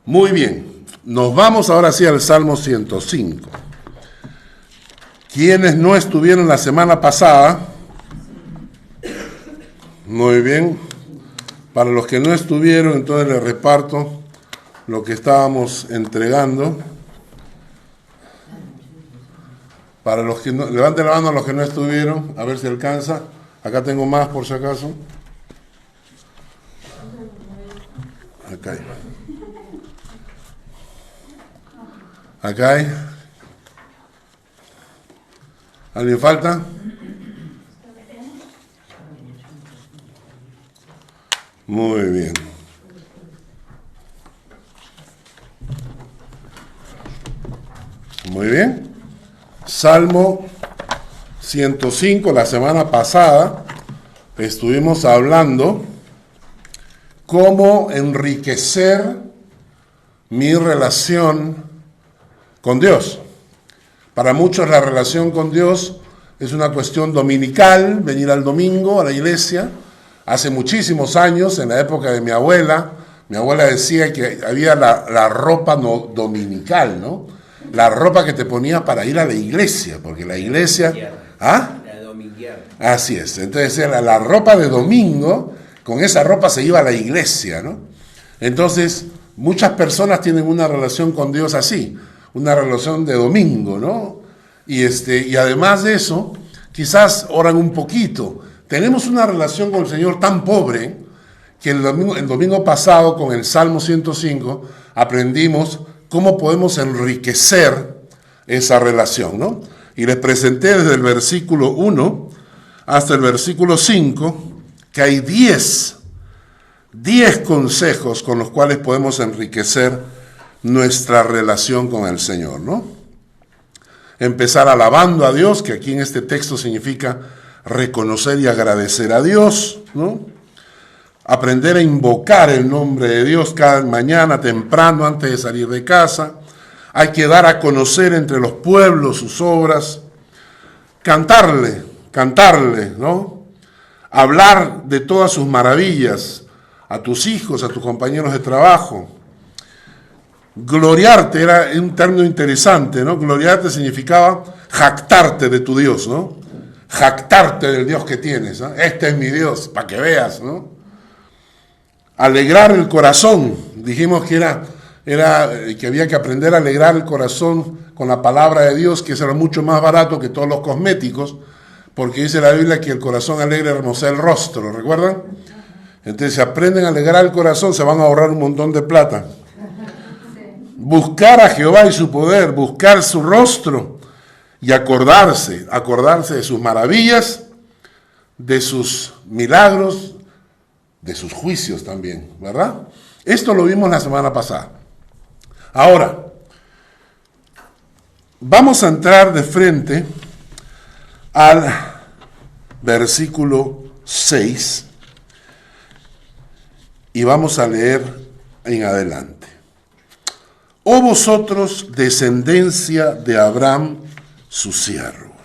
Muy bien, nos vamos ahora sí al Salmo 105. Quienes no estuvieron la semana pasada, muy bien, para los que no estuvieron, entonces les reparto lo que estábamos entregando. Para los que no, levanten la mano a los que no estuvieron, a ver si alcanza. Acá tengo más por si acaso. Acá hay. Acá hay. ¿Alguien falta? Muy bien. Muy bien. Salmo 105, la semana pasada estuvimos hablando cómo enriquecer mi relación con Dios. Para muchos la relación con Dios es una cuestión dominical, venir al domingo a la iglesia. Hace muchísimos años, en la época de mi abuela decía que había la ropa dominical, ¿no? La ropa que te ponía para ir a la iglesia, porque la iglesia... ¿Ah? La dominguear. Así es, entonces era la ropa de domingo, con esa ropa se iba a la iglesia, ¿no? Entonces, muchas personas tienen una relación con Dios así, una relación de domingo, ¿no? Y además de eso, quizás oran un poquito. Tenemos una relación con el Señor tan pobre que el domingo pasado, con el Salmo 105, aprendimos cómo podemos enriquecer esa relación, ¿no? Y les presenté desde el versículo 1 hasta el versículo 5 que hay 10 consejos con los cuales podemos enriquecer nuestra relación con el Señor, ¿no? Empezar alabando a Dios, que aquí en este texto significa reconocer y agradecer a Dios, ¿no? Aprender a invocar el nombre de Dios cada mañana temprano antes de salir de casa. Hay que dar a conocer entre los pueblos sus obras. Cantarle, ¿no? Hablar de todas sus maravillas a tus hijos, a tus compañeros de trabajo. Gloriarte era un término interesante, ¿no? Gloriarte significaba jactarte de tu Dios, ¿no? Jactarte del Dios que tienes, ¿no? Este es mi Dios, para que veas, ¿no? Alegrar el corazón. Dijimos que que había que aprender a alegrar el corazón con la palabra de Dios, que eso era mucho más barato que todos los cosméticos, porque dice la Biblia que el corazón alegre hermosea el rostro, ¿recuerdan? Entonces, si aprenden a alegrar el corazón, se van a ahorrar un montón de plata. Buscar a Jehová y su poder, buscar su rostro y acordarse de sus maravillas, de sus milagros, de sus juicios también, ¿verdad? Esto lo vimos la semana pasada. Ahora, vamos a entrar de frente al versículo 6 y vamos a leer en adelante. Oh vosotros, descendencia de Abraham, su siervo.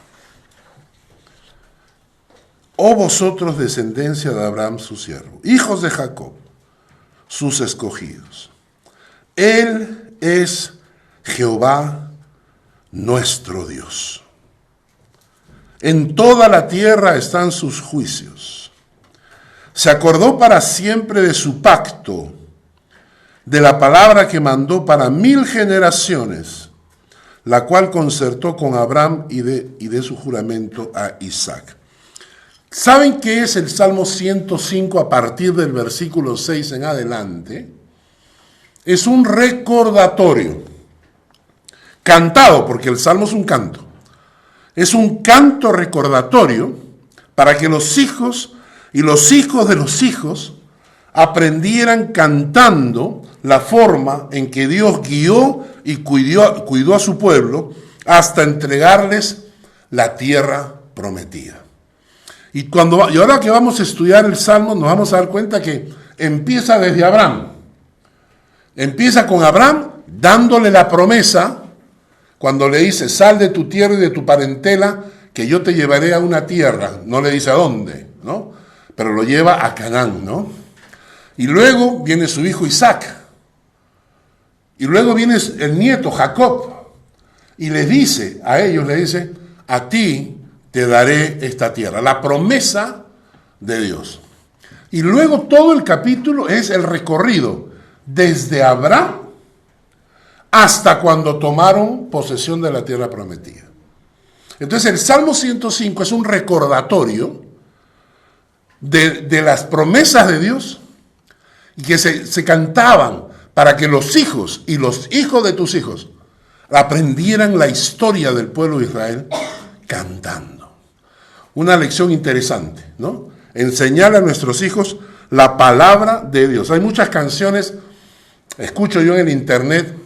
Oh vosotros, descendencia de Abraham, su siervo, hijos de Jacob, sus escogidos. Él es Jehová nuestro Dios. En toda la tierra están sus juicios. Se acordó para siempre de su pacto, de la palabra que mandó para 1000 generaciones, la cual concertó con Abraham y de su juramento a Isaac. ¿Saben qué es el Salmo 105 a partir del versículo 6 en adelante? Es un recordatorio, cantado, porque el Salmo es un canto. Es un canto recordatorio para que los hijos y los hijos de los hijos aprendieran cantando la forma en que Dios guió y cuidó a su pueblo hasta entregarles la tierra prometida. Y ahora que vamos a estudiar el Salmo, nos vamos a dar cuenta que empieza desde Abraham. Empieza con Abraham dándole la promesa, cuando le dice, sal de tu tierra y de tu parentela, que yo te llevaré a una tierra. No le dice a dónde, ¿no? Pero lo lleva a Canaán, ¿no? Y luego viene su hijo Isaac. Y luego viene el nieto, Jacob, y les dice, a ellos le dice, a ti te daré esta tierra. La promesa de Dios. Y luego todo el capítulo es el recorrido desde Abraham hasta cuando tomaron posesión de la tierra prometida. Entonces el Salmo 105 es un recordatorio de las promesas de Dios y que se cantaban para que los hijos y los hijos de tus hijos aprendieran la historia del pueblo de Israel cantando. Una lección interesante, ¿no? Enseñar a nuestros hijos la palabra de Dios. Hay muchas canciones, escucho yo en el internet,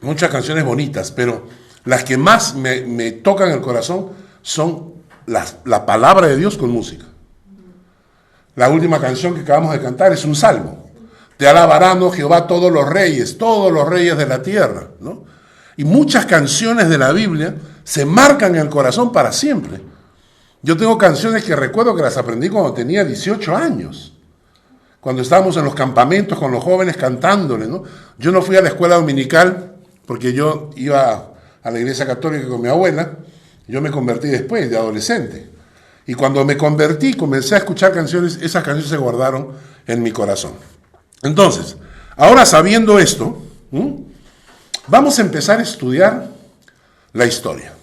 muchas canciones bonitas, pero las que más me tocan el corazón son la palabra de Dios con música. La última canción que acabamos de cantar es un salmo. Te alabarán, oh Jehová, todos los reyes de la tierra, ¿no? Y muchas canciones de la Biblia se marcan en el corazón para siempre. Yo tengo canciones que recuerdo que las aprendí cuando tenía 18 años. Cuando estábamos en los campamentos con los jóvenes cantándole, ¿no? Yo no fui a la escuela dominical porque yo iba a la iglesia católica con mi abuela. Yo me convertí después, de adolescente. Y cuando me convertí, comencé a escuchar canciones, esas canciones se guardaron en mi corazón. Entonces, ahora sabiendo esto, vamos a empezar a estudiar la historia,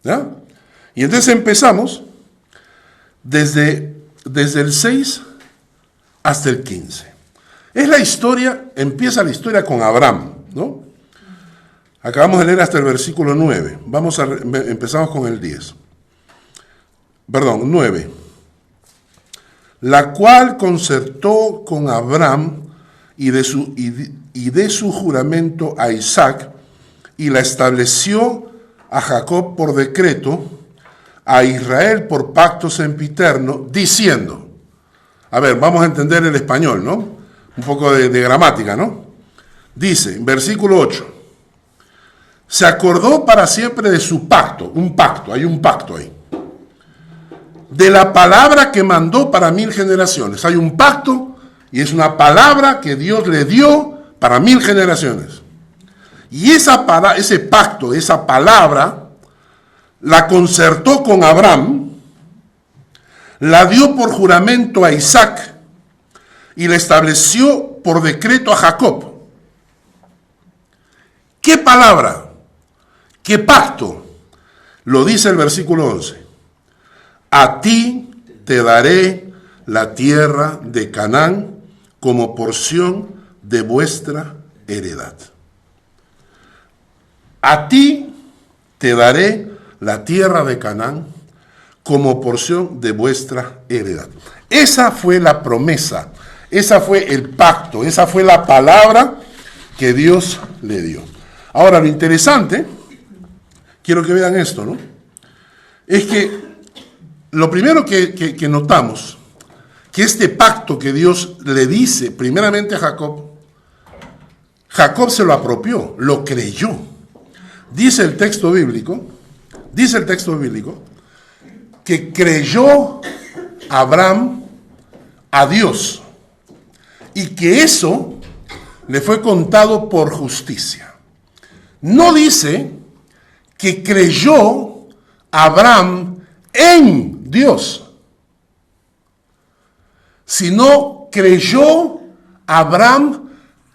¿ya? Y entonces empezamos desde el 6 hasta el 15. Es la historia, empieza la historia con Abraham, ¿no? Acabamos de leer hasta el versículo 9. Empezamos con el 9. La cual concertó con Abraham y de su juramento a Isaac, y la estableció a Jacob por decreto, a Israel por pacto sempiterno, diciendo, a ver, vamos a entender el español, ¿no? Un poco de gramática, ¿no? Dice, versículo 8, se acordó para siempre de su pacto, hay un pacto ahí, de la palabra que mandó para 1000 generaciones. Hay un pacto y es una palabra que Dios le dio para 1000 generaciones. Y ese pacto, esa palabra, la concertó con Abraham, la dio por juramento a Isaac y la estableció por decreto a Jacob. ¿Qué palabra? ¿Qué pacto? Lo dice el versículo 11. A ti te daré la tierra de Canaán como porción de vuestra heredad. A ti te daré la tierra de Canaán como porción de vuestra heredad. Esa fue la promesa, esa fue el pacto, esa fue la palabra que Dios le dio. Ahora, lo interesante, quiero que vean esto, ¿no? Es que lo primero que notamos, que este pacto que Dios le dice primeramente a Jacob, Jacob se lo apropió, lo creyó. Dice el texto bíblico que creyó Abraham a Dios y que eso le fue contado por justicia. No dice que creyó Abraham en Dios, sino creyó Abraham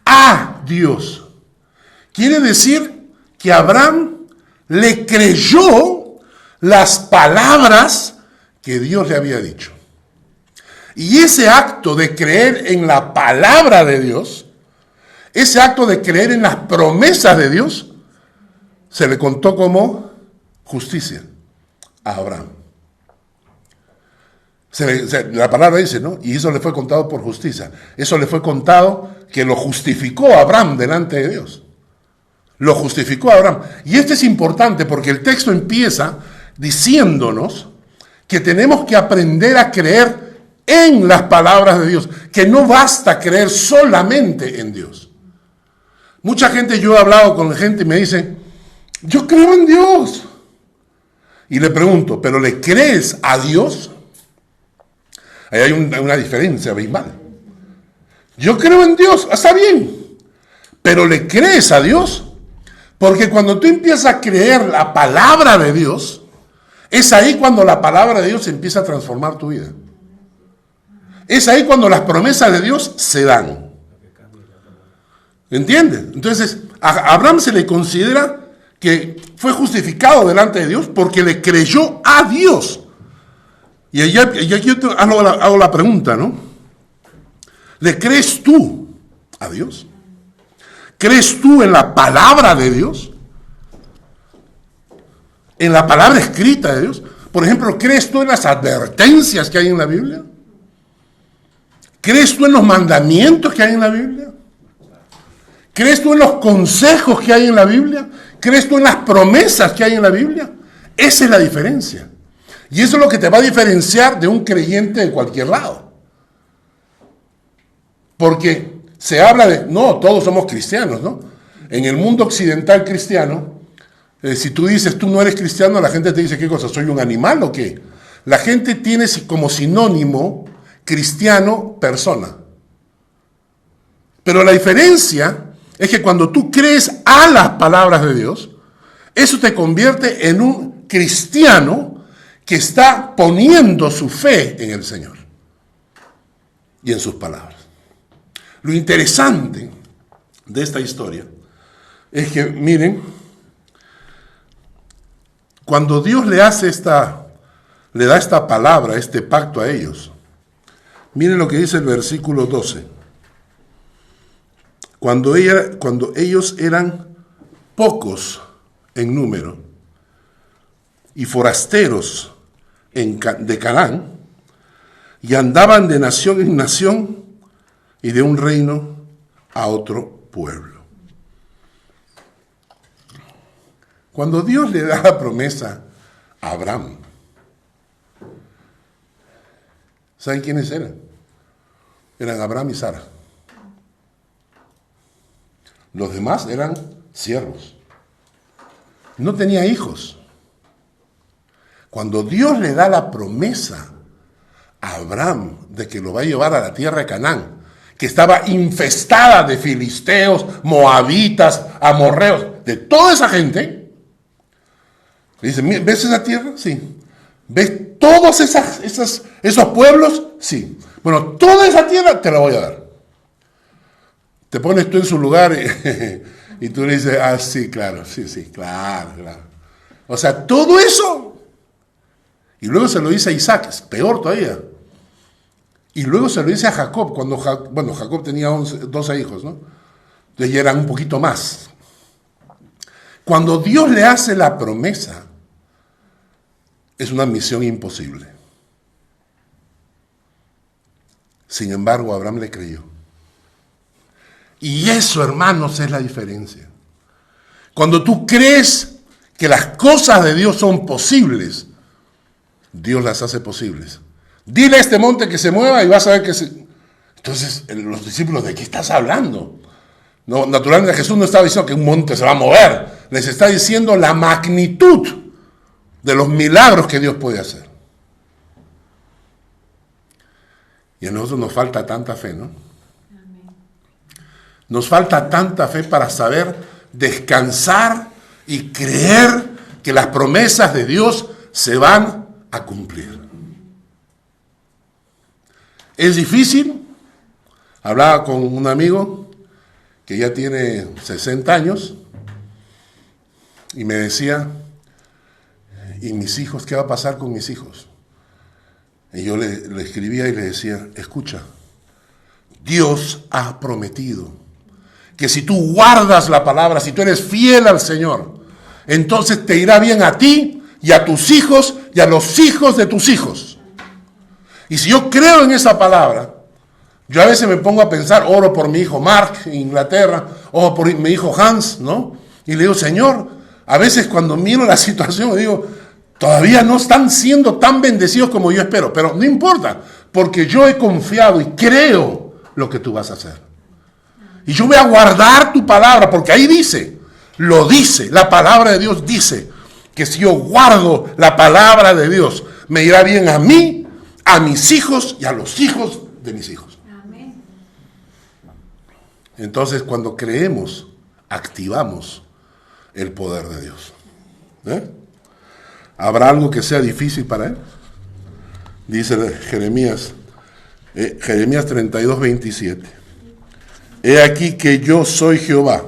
a Dios. Quiere decir que Abraham le creyó las palabras que Dios le había dicho. Y ese acto de creer en la palabra de Dios, ese acto de creer en las promesas de Dios, se le contó como justicia a Abraham. La palabra dice, ¿no? Y eso le fue contado por justicia. Eso le fue contado que lo justificó a Abraham delante de Dios. Lo justificó a Abraham. Y esto es importante porque el texto empieza diciéndonos que tenemos que aprender a creer en las palabras de Dios, que no basta creer solamente en Dios. Mucha gente, yo he hablado con gente y me dice, yo creo en Dios. Y le pregunto, ¿pero le crees a Dios? Ahí hay una diferencia abismal. Yo creo en Dios, está bien, pero le crees a Dios. Porque cuando tú empiezas a creer la palabra de Dios, es ahí cuando la palabra de Dios empieza a transformar tu vida. Es ahí cuando las promesas de Dios se dan. ¿Entiendes? Entonces, a Abraham se le considera que fue justificado delante de Dios porque le creyó a Dios. Y aquí yo hago la pregunta, ¿no? ¿Le crees tú a Dios? ¿Crees tú en la palabra de Dios? ¿En la palabra escrita de Dios? Por ejemplo, ¿crees tú en las advertencias que hay en la Biblia? ¿Crees tú en los mandamientos que hay en la Biblia? ¿Crees tú en los consejos que hay en la Biblia? ¿Crees tú en las promesas que hay en la Biblia? Esa es la diferencia. Y eso es lo que te va a diferenciar de un creyente de cualquier lado. Porque se habla de, no, todos somos cristianos, ¿no? En el mundo occidental cristiano, si tú dices, tú no eres cristiano, la gente te dice, ¿qué cosa? ¿Soy un animal o qué? La gente tiene como sinónimo cristiano, persona. Pero la diferencia es que cuando tú crees a las palabras de Dios, eso te convierte en un cristiano que está poniendo su fe en el Señor y en sus palabras. Lo interesante de esta historia es que, miren, cuando Dios le da esta palabra, este pacto a ellos, miren lo que dice el versículo 12. Cuando ellos eran pocos en número y forasteros de Canaán, y andaban de nación en nación y de un reino a otro pueblo. Cuando Dios le da la promesa a Abraham, ¿saben quiénes eran? Eran Abraham y Sara. Los demás eran siervos. No tenía hijos. Cuando Dios le da la promesa a Abraham de que lo va a llevar a la tierra de Canaán, que estaba infestada de filisteos, moabitas, amorreos, de toda esa gente, le dice, ¿ves esa tierra? Sí. ¿Ves todos esos pueblos? Sí. Bueno, toda esa tierra te la voy a dar. Te pones tú en su lugar y tú le dices, ah, sí, claro, claro. O sea, todo eso. Y luego se lo dice a Isaac, es peor todavía. Y luego se lo dice a Jacob, Jacob tenía 12 hijos, ¿no? Entonces ya eran un poquito más. Cuando Dios le hace la promesa, es una misión imposible. Sin embargo, Abraham le creyó. Y eso, hermanos, es la diferencia. Cuando tú crees que las cosas de Dios son posibles, Dios las hace posibles. Dile a este monte que se mueva y vas a ver que se... Entonces, los discípulos, ¿de qué estás hablando? No, naturalmente Jesús no estaba diciendo que un monte se va a mover. Les está diciendo la magnitud de los milagros que Dios puede hacer. Y a nosotros nos falta tanta fe, ¿no? Nos falta tanta fe para saber descansar y creer que las promesas de Dios se van a cumplir. ¿Es difícil? Hablaba con un amigo que ya tiene 60 años y me decía, ¿y mis hijos? ¿Qué va a pasar con mis hijos? Y yo le escribía y le decía, escucha, Dios ha prometido que si tú guardas la palabra, si tú eres fiel al Señor, entonces te irá bien a ti y a tus hijos y a los hijos de tus hijos. Y si yo creo en esa palabra, yo a veces me pongo a pensar, oro por mi hijo Mark en Inglaterra, oro por mi hijo Hans, ¿no? Y le digo, Señor, a veces cuando miro la situación, digo, todavía no están siendo tan bendecidos como yo espero, pero no importa, porque yo he confiado y creo lo que tú vas a hacer. Y yo voy a guardar tu palabra, porque ahí dice, la palabra de Dios dice, que si yo guardo la palabra de Dios, me irá bien a mí, a mis hijos y a los hijos de mis hijos. Amén. Entonces, cuando creemos, activamos el poder de Dios. ¿Habrá algo que sea difícil para Él? Dice Jeremías 32, 27. He aquí que yo soy Jehová,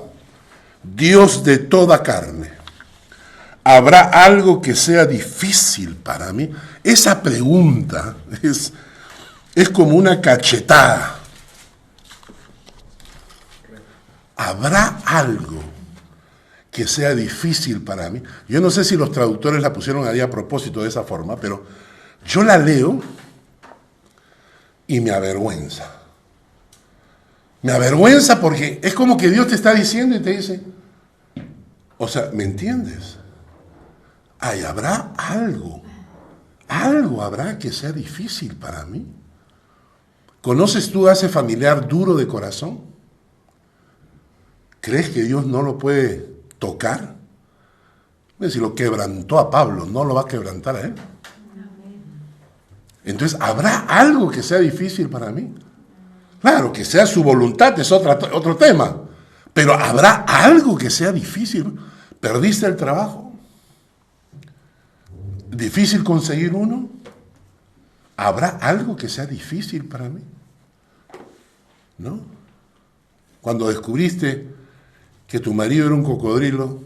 Dios de toda carne. ¿Habrá algo que sea difícil para mí? Esa pregunta es como una cachetada. ¿Habrá algo que sea difícil para mí? Yo no sé si los traductores la pusieron ahí a propósito de esa forma, pero yo la leo y me avergüenza. Me avergüenza porque es como que Dios te está diciendo y te dice, o sea, ¿me entiendes? Ay, ¿habrá algo habrá que sea difícil para mí? ¿Conoces tú a ese familiar duro de corazón? ¿Crees que Dios no lo puede tocar? Si lo quebrantó a Pablo, ¿no lo va a quebrantar a él? Entonces, ¿habrá algo que sea difícil para mí? Claro, que sea su voluntad es otro tema, pero ¿habrá algo que sea difícil? ¿Perdiste el trabajo? ¿Difícil conseguir uno? ¿Habrá algo que sea difícil para mí? ¿No? Cuando descubriste que tu marido era un cocodrilo,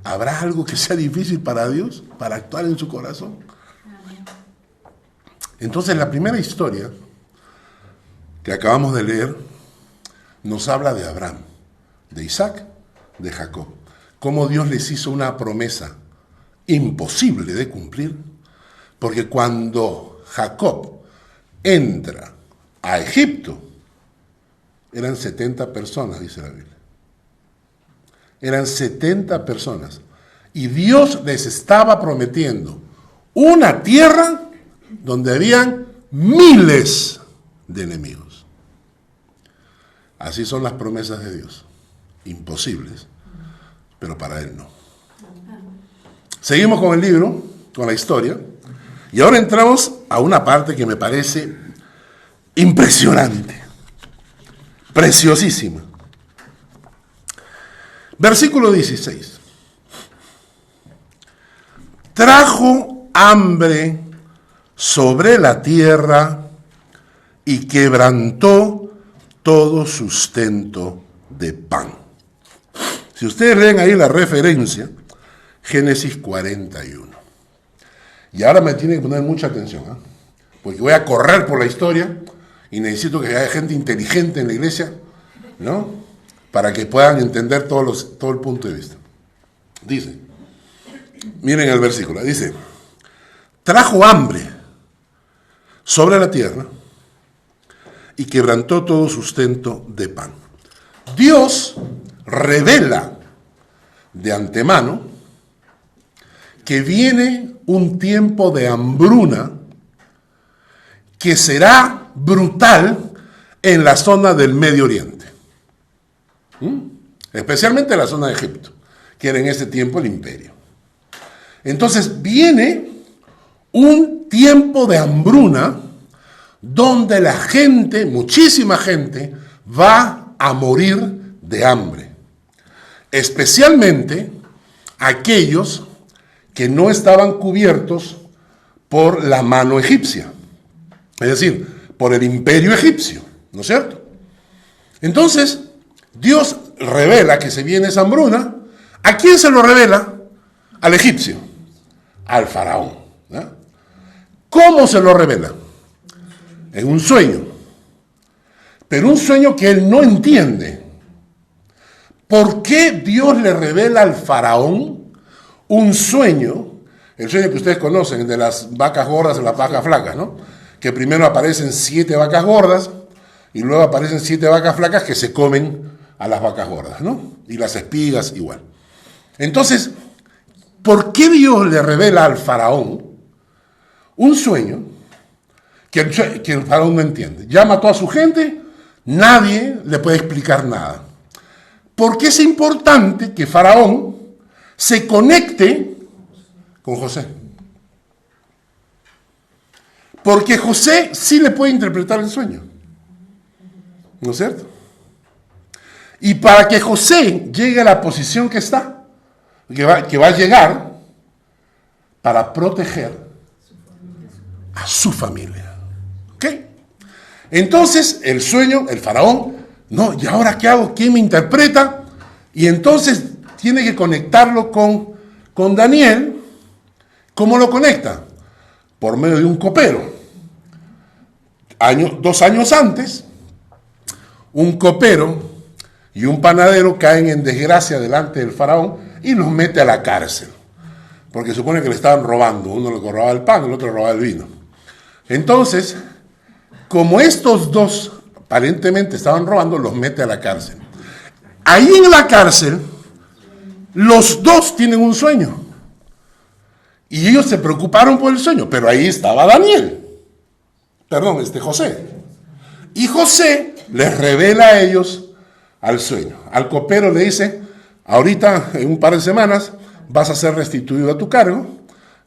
¿habrá algo que sea difícil para Dios, para actuar en su corazón? Entonces, la primera historia que acabamos de leer nos habla de Abraham, de Isaac, de Jacob. Cómo Dios les hizo una promesa imposible de cumplir, porque cuando Jacob entra a Egipto, eran 70 personas, dice la Biblia. Eran 70 personas. Y Dios les estaba prometiendo una tierra donde habían miles de enemigos. Así son las promesas de Dios. Imposibles, pero para Él no. Seguimos con el libro, con la historia, y ahora entramos a una parte que me parece impresionante, preciosísima. Versículo 16. Trajo hambre sobre la tierra y quebrantó todo sustento de pan. Si ustedes leen ahí la referencia, Génesis 41. Y ahora me tienen que poner mucha atención, porque voy a correr por la historia y necesito que haya gente inteligente en la iglesia, ¿no? Para que puedan entender todo el punto de vista. Dice, miren el versículo, dice, trajo hambre sobre la tierra y quebrantó todo sustento de pan. Dios revela de antemano que viene un tiempo de hambruna que será brutal en la zona del Medio Oriente. Especialmente en la zona de Egipto, que era en ese tiempo el imperio. Entonces viene un tiempo de hambruna donde la gente, muchísima gente, va a morir de hambre. Especialmente aquellos que no estaban cubiertos por la mano egipcia, es decir, por el imperio egipcio, ¿no es cierto? Entonces, Dios revela que se viene esa hambruna. ¿A quién se lo revela? Al egipcio, al faraón, ¿no? ¿Cómo se lo revela? En un sueño, pero un sueño que él no entiende. ¿Por qué Dios le revela al faraón un sueño? El sueño que ustedes conocen, de las vacas gordas y las vacas flacas, ¿no? Que primero aparecen 7 vacas gordas y luego aparecen 7 vacas flacas que se comen a las vacas gordas, ¿no? Y las espigas igual. Entonces, ¿por qué Dios le revela al faraón un sueño que el faraón no entiende? Ya mató a su gente, nadie le puede explicar nada. ¿Por qué es importante que faraón se conecte con José? Porque José sí le puede interpretar el sueño, ¿no es cierto? Y para que José llegue a la posición que está, que va a llegar, para proteger a su familia. ¿Ok? Entonces, el sueño, el faraón, no, ¿y ahora qué hago? ¿Quién me interpreta? Y entonces tiene que conectarlo con Daniel. ¿Cómo lo conecta? Por medio de un copero. 2 años antes, un copero y un panadero caen en desgracia delante del faraón y los mete a la cárcel. Porque supone que le estaban robando. Uno le robaba el pan, el otro le robaba el vino. Entonces, como estos dos aparentemente estaban robando, los mete a la cárcel. Ahí en la cárcel, los dos tienen un sueño. Y ellos se preocuparon por el sueño, pero ahí estaba José. Y José les revela a ellos al sueño. Al copero le dice, ahorita, en un par de semanas, vas a ser restituido a tu cargo.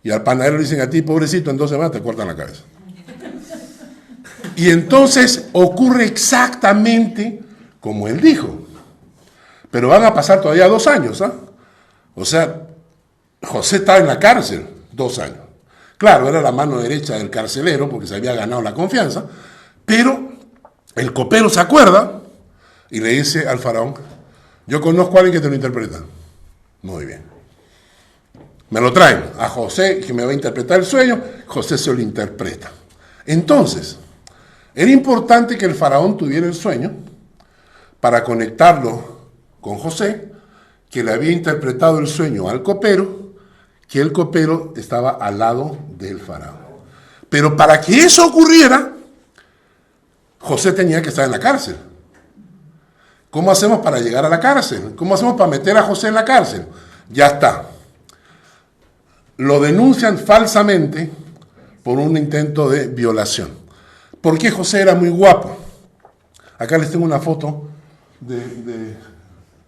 Y al panadero le dicen a ti, pobrecito, en 2 semanas te cortan la cabeza. Y entonces ocurre exactamente como él dijo. Pero van a pasar todavía 2 años, ¿ah? O sea, José estaba en la cárcel 2 años. Claro, era la mano derecha del carcelero porque se había ganado la confianza, pero el copero se acuerda y le dice al faraón, yo conozco a alguien que te lo interpreta. Muy bien. Me lo traen a José, que me va a interpretar el sueño. José se lo interpreta. Entonces, era importante que el faraón tuviera el sueño para conectarlo con José, que le había interpretado el sueño al copero, que el copero estaba al lado del faraón. Pero para que eso ocurriera, José tenía que estar en la cárcel. ¿Cómo hacemos para llegar a la cárcel? ¿Cómo hacemos para meter a José en la cárcel? Ya está. Lo denuncian falsamente por un intento de violación. Porque José era muy guapo. Acá les tengo una foto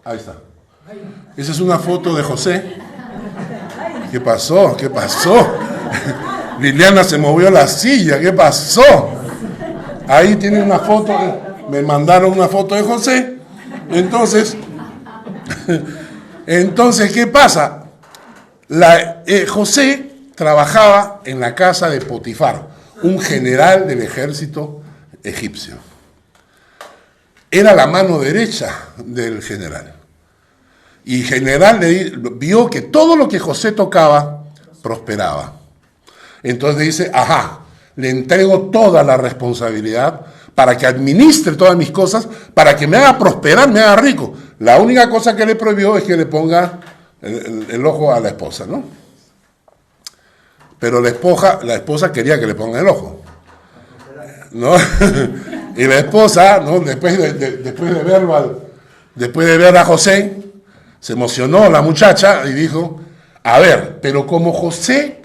ahí está. Esa es una foto de José. ¿Qué pasó? ¿Qué pasó? Liliana se movió la silla. ¿Qué pasó? Ahí tiene una foto. Me mandaron una foto de José. Entonces, ¿qué pasa? José trabajaba en la casa de Potifar, un general del ejército egipcio. Era la mano derecha del general. Y general vio que todo lo que José tocaba prosperaba. Entonces dice, le entrego toda la responsabilidad para que administre todas mis cosas, para que me haga prosperar, me haga rico. La única cosa que le prohibió es que le ponga el ojo a la esposa, ¿no? Pero la esposa quería que le ponga el ojo, ¿no? Y la esposa, ¿no? Después de ver a José, se emocionó la muchacha y dijo, a ver, pero como José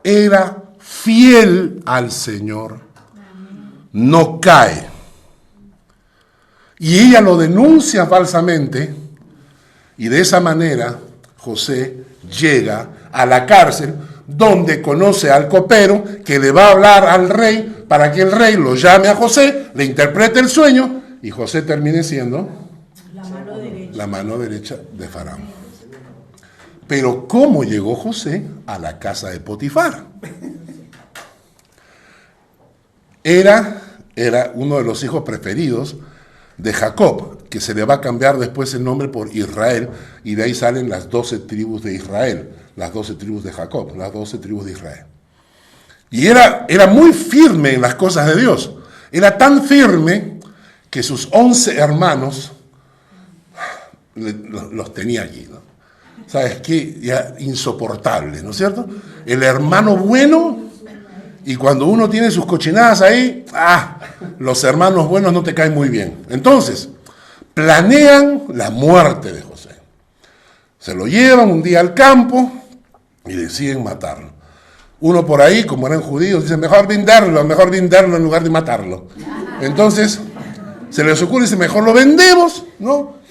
era fiel al Señor, no cae. Y ella lo denuncia falsamente y de esa manera José llega a la cárcel donde conoce al copero que le va a hablar al rey para que el rey lo llame a José, le interprete el sueño y José termine siendo la mano derecha de Faraón. Pero ¿cómo llegó José a la casa de Potifar? Era uno de los hijos preferidos de Jacob, que se le va a cambiar después el nombre por Israel, y de ahí salen las 12 tribus de Israel, las 12 tribus de Jacob, las 12 tribus de Israel. Y era muy firme en las cosas de Dios. Era tan firme que sus 11 hermanos los tenía allí, ¿no? ¿Sabes qué? Ya insoportable, ¿no es cierto? El hermano bueno, y cuando uno tiene sus cochinadas ahí, los hermanos buenos no te caen muy bien. Entonces, planean la muerte de José. Se lo llevan un día al campo y deciden matarlo. Uno por ahí, como eran judíos, dice, mejor venderlo en lugar de matarlo. Entonces, se les ocurre, dice, mejor lo vendemos, ¿no?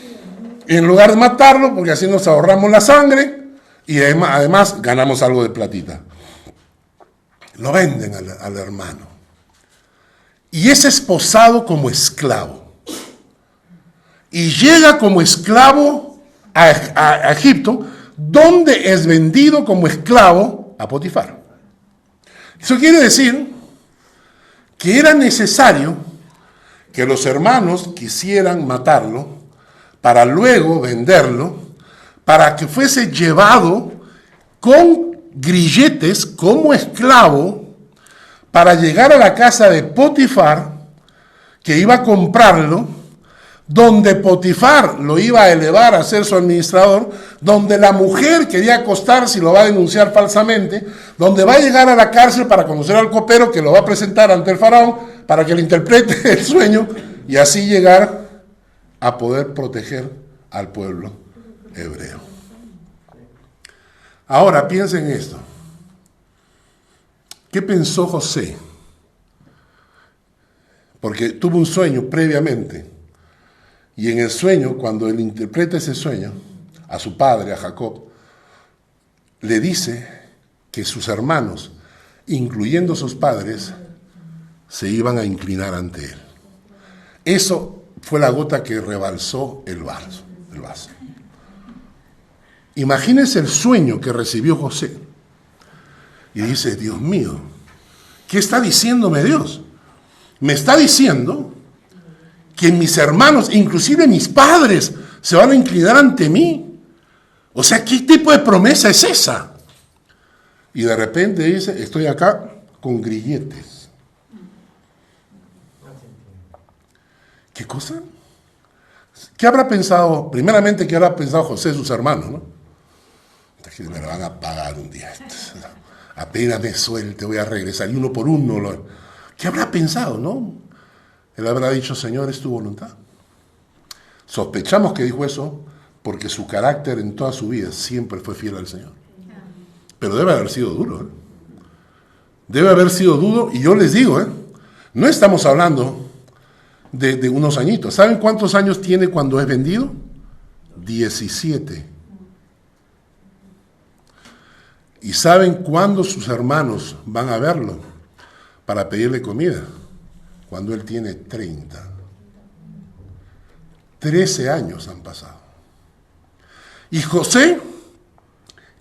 En lugar de matarlo, porque así nos ahorramos la sangre y además ganamos algo de platita. Lo venden al hermano. Y es esposado como esclavo. y llega como esclavo a Egipto, donde es vendido como esclavo a Potifar. Eso quiere decir que era necesario que los hermanos quisieran matarlo para luego venderlo, para que fuese llevado con grilletes como esclavo para llegar a la casa de Potifar, que iba a comprarlo, donde Potifar lo iba a elevar a ser su administrador, donde la mujer quería acostarse y lo va a denunciar falsamente, donde va a llegar a la cárcel para conocer al copero que lo va a presentar ante el faraón para que le interprete el sueño y así llegar a poder proteger al pueblo hebreo. Ahora piensen en esto. ¿Qué pensó José? Porque tuvo un sueño previamente. Y en el sueño, cuando él interpreta ese sueño a su padre, a Jacob, le dice que sus hermanos, incluyendo sus padres, se iban a inclinar ante él. Eso fue la gota que rebalsó el vaso. Imagínense el sueño que recibió José. Y dice, Dios mío, ¿qué está diciéndome Dios? Me está diciendo que mis hermanos, inclusive mis padres, se van a inclinar ante mí. O sea, ¿qué tipo de promesa es esa? Y de repente dice, estoy acá con grilletes. ¿Qué cosa? ¿Qué habrá pensado? Primeramente, ¿qué habrá pensado José y sus hermanos, no? Me lo van a pagar un día. Apenas me suelte, voy a regresar. Y uno por uno. ¿Qué habrá pensado, no? Él habrá dicho, Señor, es tu voluntad. Sospechamos que dijo eso porque su carácter en toda su vida siempre fue fiel al Señor. Pero debe haber sido duro, ¿eh? Debe haber sido duro. Y yo les digo, no estamos hablando de unos añitos. ¿Saben cuántos años tiene cuando es vendido? 17. ¿Y saben cuándo sus hermanos van a verlo para pedirle comida? Cuando él tiene 30. 13 años han pasado. Y José,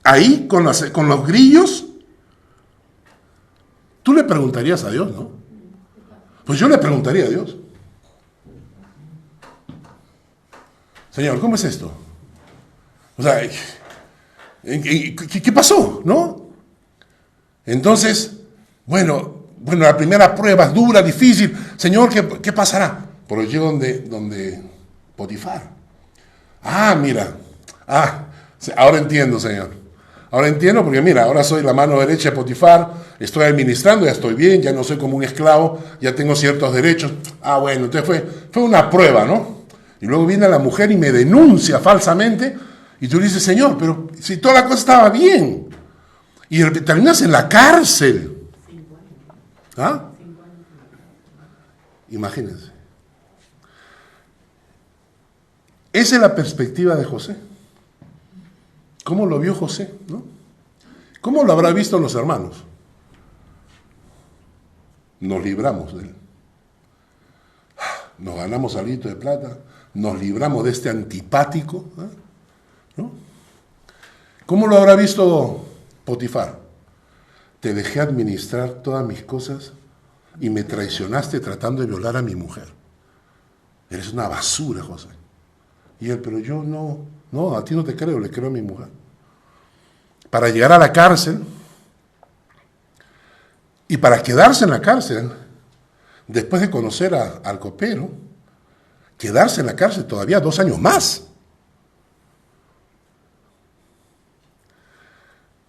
ahí con los grillos, tú le preguntarías a Dios, ¿no? Pues yo le preguntaría a Dios. Señor, ¿cómo es esto? O sea, ¿qué pasó? ¿No? Entonces, bueno, la primera prueba es dura, difícil. Señor, ¿qué pasará? Pero yo donde Potifar. Mira. Ahora entiendo, Señor. Ahora entiendo porque mira, ahora soy la mano derecha de Potifar, estoy administrando, ya estoy bien, ya no soy como un esclavo, ya tengo ciertos derechos. Bueno, entonces fue una prueba, ¿no? Y luego viene la mujer y me denuncia falsamente. Y tú dices, Señor, pero si toda la cosa estaba bien. Y terminas en la cárcel. Imagínense. Esa es la perspectiva de José. ¿Cómo lo vio José? ¿No? ¿Cómo lo habrá visto los hermanos? Nos libramos de él. Nos ganamos alito de plata. Nos libramos de este antipático. ¿No? ¿Cómo lo habrá visto Potifar? Te dejé administrar todas mis cosas y me traicionaste tratando de violar a mi mujer. Eres una basura, José. Y él, pero yo no, a ti no te creo, le creo a mi mujer. Para llegar a la cárcel y para quedarse en la cárcel, después de conocer al copero, quedarse en la cárcel todavía 2 años más.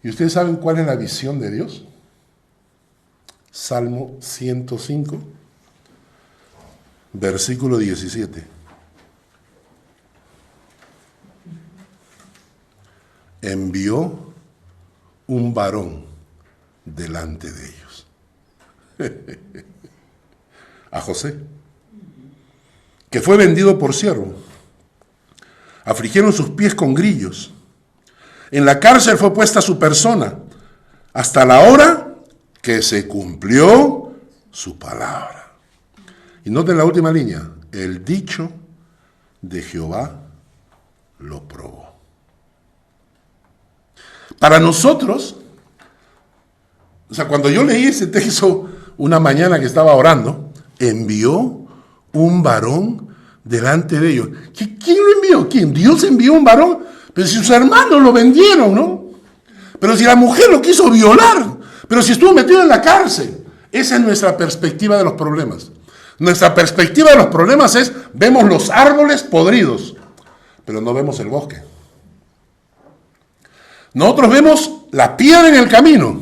¿Y ustedes saben cuál es la visión de Dios? Salmo 105, versículo 17. Envió un varón delante de ellos. A José, que fue vendido por siervo. Afligieron sus pies con grillos. En la cárcel fue puesta su persona hasta la hora que se cumplió su palabra. Y noten la última línea. El dicho de Jehová lo probó. Para nosotros, o sea, cuando yo leí ese texto una mañana que estaba orando, envió un varón delante de ellos. ¿Quién lo envió? ¿Quién? Dios envió un varón. Pero si sus hermanos lo vendieron, ¿no? Pero si la mujer lo quiso violar, pero si estuvo metido en la cárcel. Esa es nuestra perspectiva de los problemas. Nuestra perspectiva de los problemas es, vemos los árboles podridos, pero no vemos el bosque. Nosotros vemos la piedra en el camino,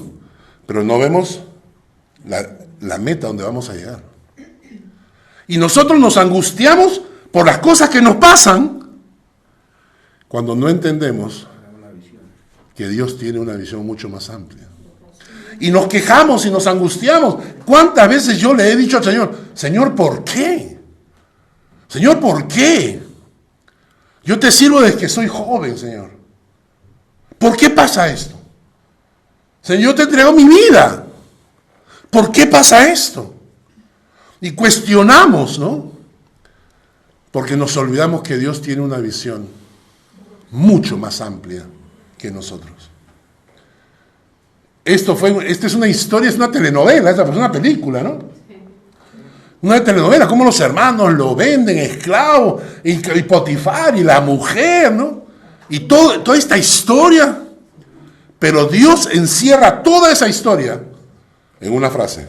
pero no vemos la meta donde vamos a llegar. Y nosotros nos angustiamos por las cosas que nos pasan cuando no entendemos que Dios tiene una visión mucho más amplia. Y nos quejamos y nos angustiamos. ¿Cuántas veces yo le he dicho al Señor, Señor, ¿por qué? Señor, ¿por qué? Yo te sirvo desde que soy joven, Señor. ¿Por qué pasa esto? Señor, yo te entrego mi vida. ¿Por qué pasa esto? Y cuestionamos, ¿no? Porque nos olvidamos que Dios tiene una visión mucho más amplia que nosotros. Esta es una historia, es una telenovela, es una película, ¿no? Una telenovela, cómo los hermanos lo venden, esclavo, y Potifar, y la mujer, ¿no? Y toda esta historia, pero Dios encierra toda esa historia en una frase.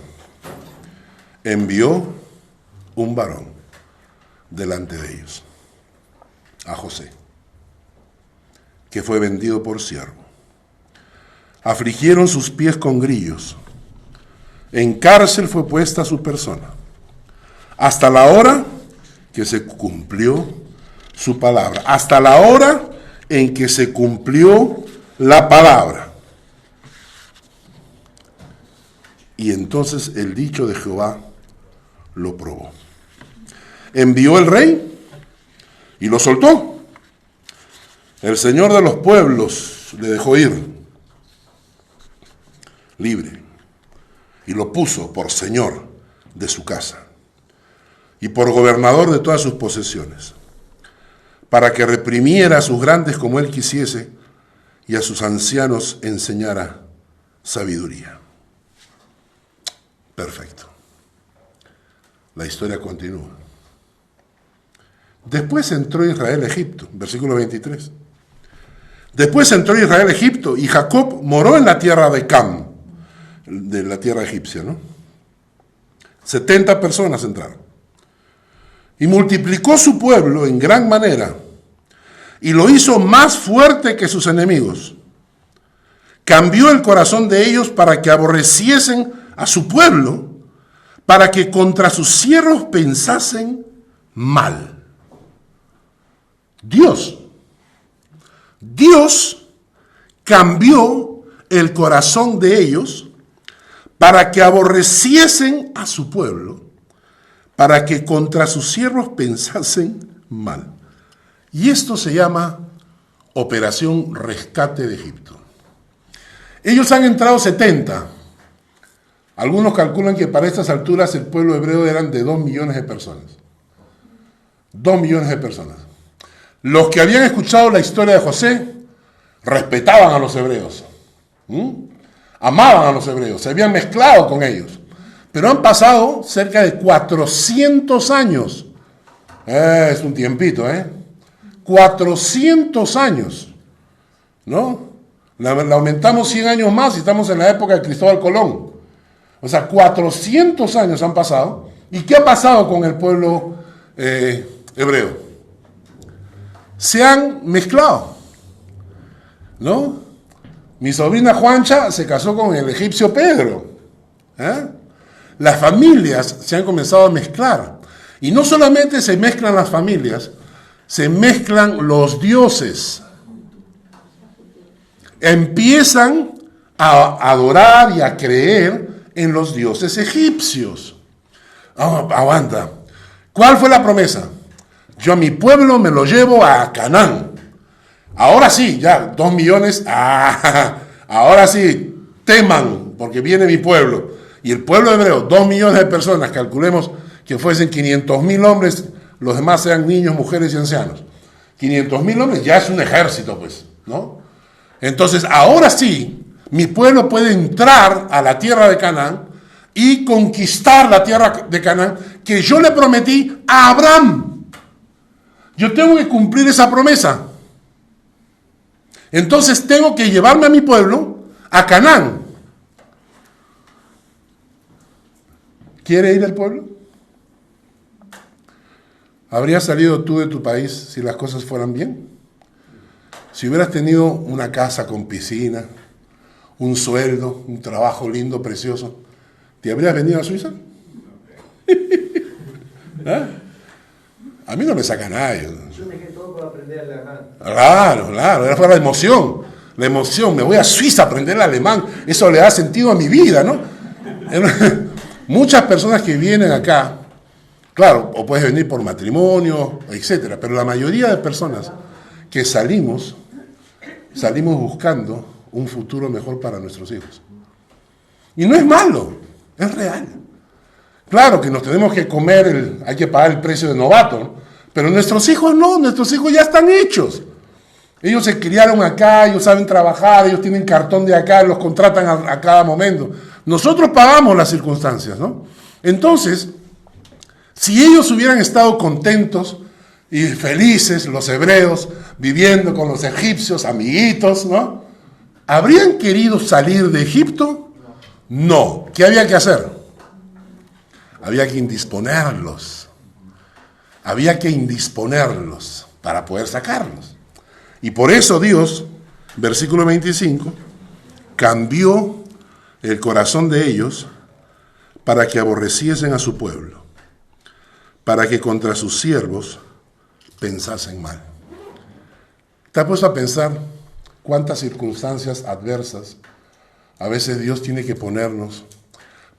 Envió un varón delante de ellos, a José, que fue vendido por siervo. Afligieron sus pies con grillos. En cárcel fue puesta su persona, hasta la hora que se cumplió su palabra, hasta la hora en que se cumplió la palabra. Y entonces el dicho de Jehová lo probó. Envió el rey y lo soltó. El Señor de los pueblos le dejó ir libre y lo puso por señor de su casa y por gobernador de todas sus posesiones, para que reprimiera a sus grandes como él quisiese y a sus ancianos enseñara sabiduría. Perfecto. La historia continúa. Después entró Israel a Egipto, versículo 23. Después entró Israel a Egipto y Jacob moró en la tierra de Cam, de la tierra egipcia, ¿no? 70 personas entraron. Y multiplicó su pueblo en gran manera y lo hizo más fuerte que sus enemigos. Cambió el corazón de ellos para que aborreciesen a su pueblo, para que contra sus siervos pensasen mal. Dios cambió el corazón de ellos para que aborreciesen a su pueblo, para que contra sus siervos pensasen mal. Y esto se llama Operación Rescate de Egipto. Ellos han entrado 70. Algunos calculan que para estas alturas el pueblo hebreo eran de 2 millones de personas. 2 millones de personas. Los que habían escuchado la historia de José respetaban a los hebreos. Amaban a los hebreos, se habían mezclado con ellos. Pero han pasado cerca de 400 años. Es un tiempito, 400 años, ¿no? La aumentamos 100 años más y estamos en la época de Cristóbal Colón. O sea, 400 años han pasado. ¿Y qué ha pasado con el pueblo hebreo? Se han mezclado, ¿no? Mi sobrina Juancha se casó con el egipcio Pedro. Las familias se han comenzado a mezclar. Y no solamente se mezclan las familias, se mezclan los dioses. Empiezan a adorar y a creer en los dioses egipcios. Aguanta. ¿Cuál fue la promesa? Yo a mi pueblo me lo llevo a Canaán. Ahora sí, ya, 2 millones. Ahora sí, teman, porque viene mi pueblo. Y el pueblo hebreo, 2 millones de personas, calculemos que fuesen 500,000 hombres, los demás sean niños, mujeres y ancianos. 500,000 hombres ya es un ejército, pues, ¿no? Entonces, ahora sí, mi pueblo puede entrar a la tierra de Canaán y conquistar la tierra de Canaán que yo le prometí a Abraham. Yo tengo que cumplir esa promesa. Entonces tengo que llevarme a mi pueblo a Canaán. ¿Quiere ir el pueblo? ¿Habrías salido tú de tu país si las cosas fueran bien? Si hubieras tenido una casa con piscina, un sueldo, un trabajo lindo, precioso, ¿te habrías venido a Suiza? ¿Ah? A mí no me saca nadie. Yo dejé todo para aprender alemán. Claro, era para la emoción. La emoción, me voy a Suiza a aprender el alemán. Eso le da sentido a mi vida, ¿no? Muchas personas que vienen acá, claro, o puedes venir por matrimonio, etcétera, pero la mayoría de personas que salimos buscando un futuro mejor para nuestros hijos. Y no es malo, es real. Claro que nos tenemos que comer, hay que pagar el precio de novato, ¿no? Pero nuestros hijos no, nuestros hijos ya están hechos. Ellos se criaron acá, ellos saben trabajar, ellos tienen cartón de acá, los contratan a cada momento. Nosotros pagamos las circunstancias, ¿no? Entonces, si ellos hubieran estado contentos y felices, los hebreos, viviendo con los egipcios, amiguitos, ¿no? ¿Habrían querido salir de Egipto? No. ¿Qué había que hacer? Había que indisponerlos. Había que indisponerlos para poder sacarlos. Y por eso Dios, versículo 25, cambió el corazón de ellos para que aborreciesen a su pueblo, para que contra sus siervos pensasen mal. ¿Te has puesto a pensar cuántas circunstancias adversas a veces Dios tiene que ponernos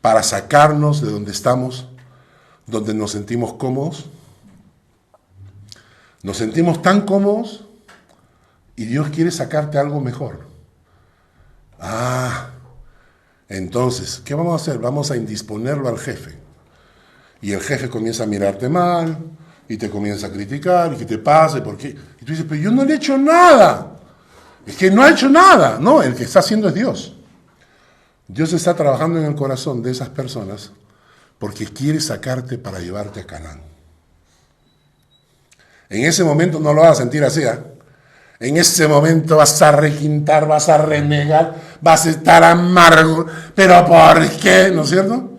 para sacarnos de donde estamos, donde nos sentimos cómodos? Nos sentimos tan cómodos y Dios quiere sacarte algo mejor. Entonces, ¿qué vamos a hacer? Vamos a indisponerlo al jefe. Y el jefe comienza a mirarte mal, y te comienza a criticar, y ¿qué te pasa? ¿Por qué? Y tú dices, pero yo no le he hecho nada. Es que no ha hecho nada. No, el que está haciendo es Dios. Dios está trabajando en el corazón de esas personas porque quiere sacarte para llevarte a Canaán. En ese momento no lo vas a sentir así, ¿eh? En ese momento vas a requintar, vas a renegar, vas a estar amargo. ¿Pero por qué? ¿No es cierto?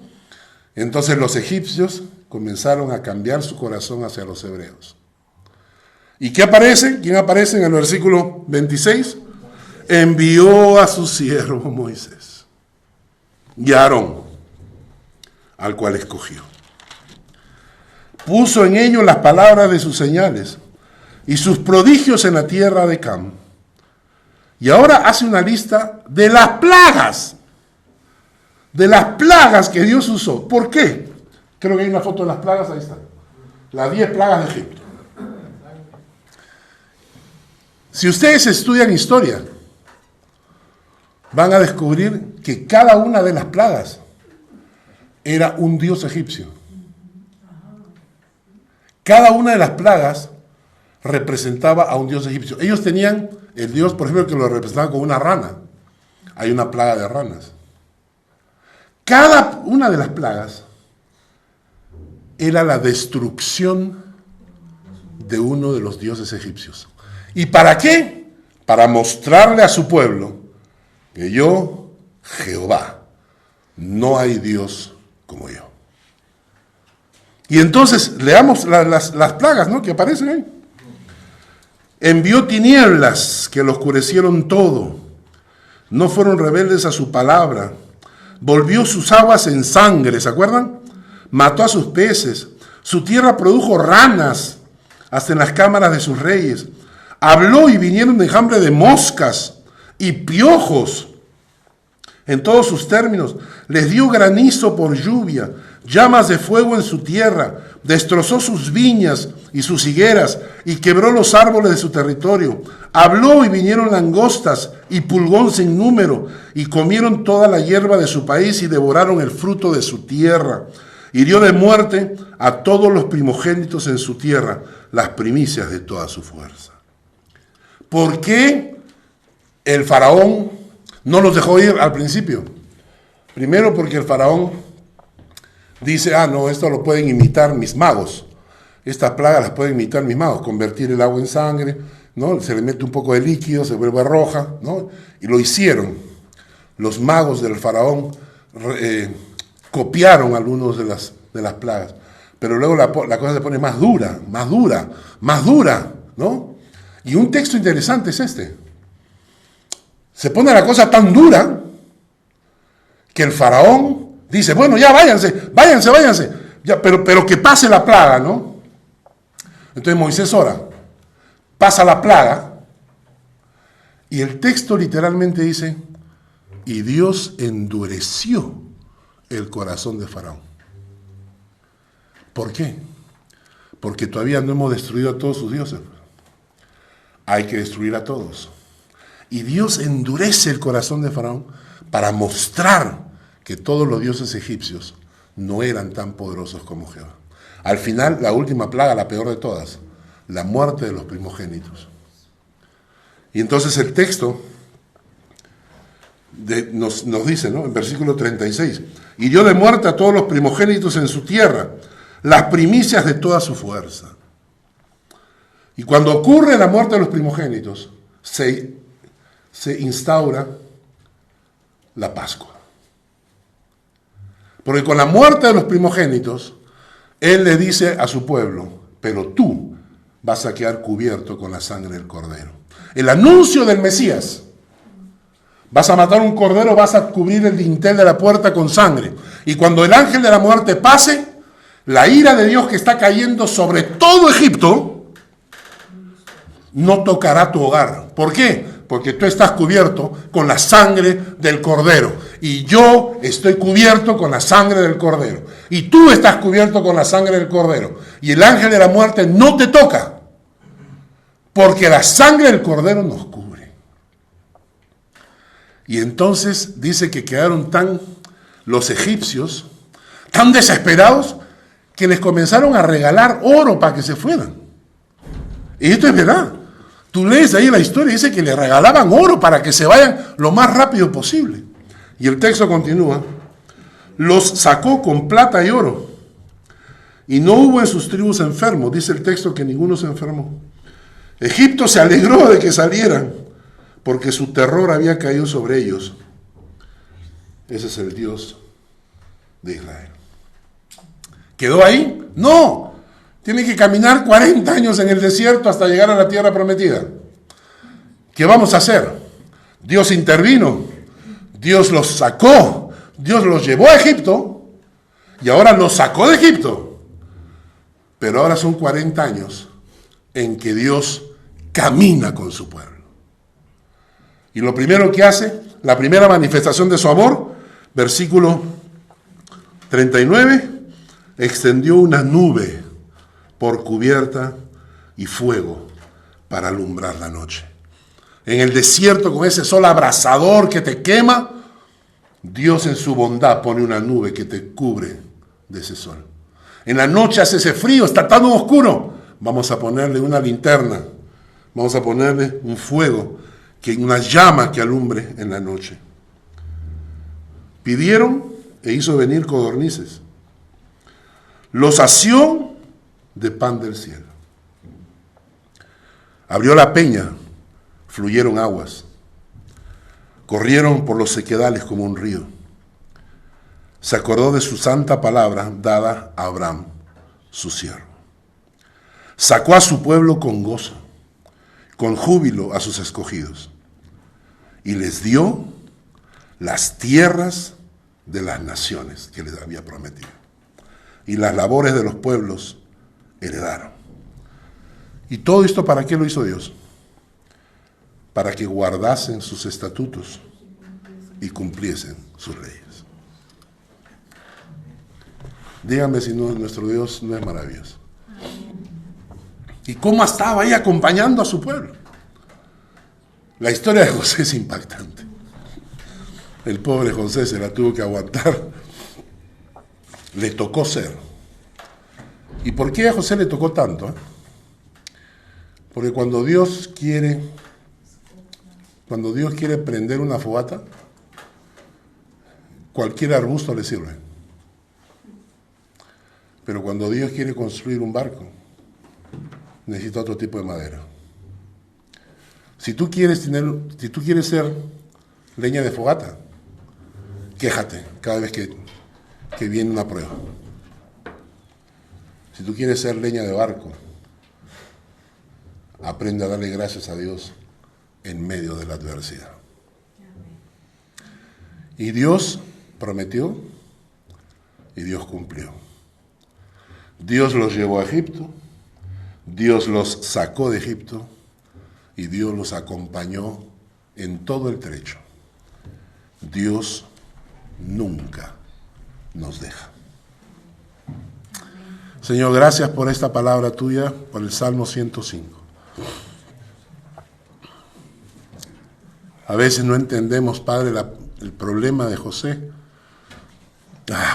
Entonces los egipcios comenzaron a cambiar su corazón hacia los hebreos. ¿Y qué aparece? ¿Quién aparece en el versículo 26? Envió a su siervo Moisés y a Aarón, al cual escogió. Puso en ellos las palabras de sus señales y sus prodigios en la tierra de Cam. Y ahora hace una lista de las plagas que Dios usó. ¿Por qué? Creo que hay una foto de las plagas, ahí está. Las 10 plagas de Egipto. Si ustedes estudian historia, van a descubrir que cada una de las plagas era un dios egipcio. Cada una de las plagas representaba a un dios egipcio. Ellos tenían el dios, por ejemplo, que lo representaba con una rana. Hay una plaga de ranas. Cada una de las plagas era la destrucción de uno de los dioses egipcios. ¿Y para qué? Para mostrarle a su pueblo que yo, Jehová, no hay Dios como yo. Y entonces leamos las plagas, ¿no?, que aparecen ahí. Envió tinieblas que lo oscurecieron todo. No fueron rebeldes a su palabra. Volvió sus aguas en sangre, ¿se acuerdan? Mató a sus peces. Su tierra produjo ranas hasta en las cámaras de sus reyes. Habló y vinieron de enjambre de moscas y piojos. En todos sus términos, les dio granizo por lluvia, llamas de fuego en su tierra, destrozó sus viñas y sus higueras y quebró los árboles de su territorio. Habló y vinieron langostas y pulgón sin número y comieron toda la hierba de su país y devoraron el fruto de su tierra. Hirió de muerte a todos los primogénitos en su tierra, las primicias de toda su fuerza. ¿Por qué el faraón no los dejó ir al principio? Primero porque el faraón dice, no, esto lo pueden imitar mis magos. Estas plagas las pueden imitar mis magos, convertir el agua en sangre, ¿no? Se le mete un poco de líquido, se vuelve roja, ¿no? Y lo hicieron. Los magos del faraón copiaron algunos de las plagas. Pero luego la cosa se pone más dura, ¿no? Y un texto interesante es este. Se pone la cosa tan dura que el faraón dice, bueno, ya váyanse. Ya, pero que pase la plaga, ¿no? Entonces Moisés ora, pasa la plaga, y el texto literalmente dice, y Dios endureció el corazón de Faraón. ¿Por qué? Porque todavía no hemos destruido a todos sus dioses. Hay que destruir a todos. Y Dios endurece el corazón de Faraón para mostrar que todos los dioses egipcios no eran tan poderosos como Jehová. Al final, la última plaga, la peor de todas, la muerte de los primogénitos. Y entonces el texto nos dice, ¿no? En versículo 36, hirió de muerte a todos los primogénitos en su tierra, las primicias de toda su fuerza. Y cuando ocurre la muerte de los primogénitos, se instaura la Pascua. Porque con la muerte de los primogénitos, Él le dice a su pueblo, pero tú vas a quedar cubierto con la sangre del cordero. El anuncio del Mesías. Vas a matar un cordero, vas a cubrir el dintel de la puerta con sangre. Y cuando el ángel de la muerte pase, la ira de Dios que está cayendo sobre todo Egipto no tocará tu hogar. ¿Por qué? Porque tú estás cubierto con la sangre del cordero. Y yo estoy cubierto con la sangre del cordero. Y tú estás cubierto con la sangre del cordero. Y el ángel de la muerte no te toca. Porque la sangre del cordero nos cubre. Y entonces dice que quedaron los egipcios tan desesperados que les comenzaron a regalar oro para que se fueran. Y esto es verdad. Tú lees ahí la historia y dice que le regalaban oro para que se vayan lo más rápido posible. Y el texto continúa. Los sacó con plata y oro. Y no hubo en sus tribus enfermos. Dice el texto que ninguno se enfermó. Egipto se alegró de que salieran, porque su terror había caído sobre ellos. Ese es el Dios de Israel. ¿Quedó ahí? No. Tiene que caminar 40 años en el desierto hasta llegar a la tierra prometida. ¿Qué vamos a hacer? Dios intervino. Dios los sacó. Dios los llevó a Egipto. Y ahora los sacó de Egipto. Pero ahora son 40 años en que Dios camina con su pueblo. Y lo primero que hace, la primera manifestación de su amor, versículo 39, extendió una nube por cubierta y fuego para alumbrar la noche. En el desierto, con ese sol abrasador que te quema, Dios en su bondad pone una nube que te cubre de ese sol. En la noche hace ese frío, está tan oscuro, vamos a ponerle una linterna, vamos a ponerle un fuego, una llama que alumbre en la noche. Pidieron e hizo venir codornices. Los asió de pan del cielo. Abrió la peña, fluyeron aguas. Corrieron por los sequedales como un río. Se acordó de su santa palabra dada a Abraham, su siervo. Sacó a su pueblo con gozo, con júbilo a sus escogidos. Y les dio las tierras de las naciones que les había prometido. Y las labores de los pueblos heredaron. ¿Y todo esto para qué lo hizo Dios? Para que guardasen sus estatutos y cumpliesen sus leyes. Díganme si no, nuestro Dios no es maravilloso. ¿Y cómo estaba ahí acompañando a su pueblo? La historia de José es impactante. El pobre José se la tuvo que aguantar le tocó ser. ¿Y por qué a José le tocó tanto? Porque cuando Dios quiere prender una fogata, cualquier arbusto le sirve. Pero cuando Dios quiere construir un barco, necesita otro tipo de madera. Si tú quieres ser leña de fogata, quéjate cada vez que viene una prueba. Si tú quieres ser leña de barco, aprende a darle gracias a Dios en medio de la adversidad. Y Dios prometió y Dios cumplió. Dios los llevó a Egipto, Dios los sacó de Egipto y Dios los acompañó en todo el trecho. Dios nunca nos deja. Señor, gracias por esta palabra tuya, por el Salmo 105. A veces no entendemos, Padre, el problema de José.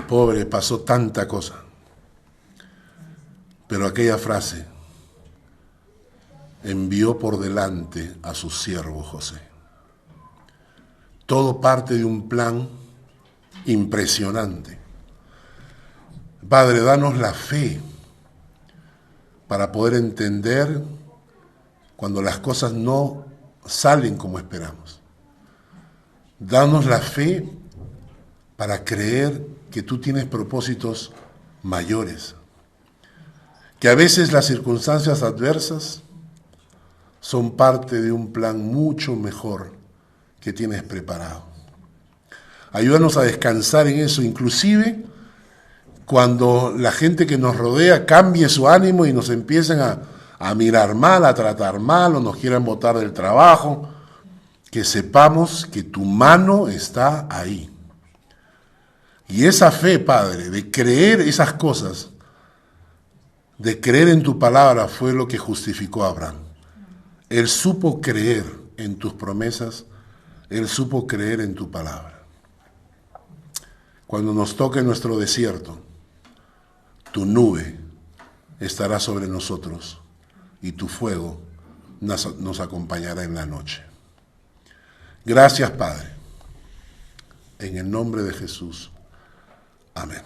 Pobre, pasó tanta cosa. Pero aquella frase, envió por delante a su siervo José. Todo parte de un plan impresionante. Padre, danos la fe para poder entender cuando las cosas no salen como esperamos. Danos la fe para creer que tú tienes propósitos mayores, que a veces las circunstancias adversas son parte de un plan mucho mejor que tienes preparado. Ayúdanos a descansar en eso, inclusive cuando la gente que nos rodea cambie su ánimo y nos empiecen a mirar mal, a tratar mal o nos quieran botar del trabajo, que sepamos que tu mano está ahí. Y esa fe, Padre, de creer esas cosas, de creer en tu palabra, fue lo que justificó a Abraham. Él supo creer en tus promesas, él supo creer en tu palabra. Cuando nos toque nuestro desierto, tu nube estará sobre nosotros y tu fuego nos acompañará en la noche. Gracias, Padre. En el nombre de Jesús. Amén.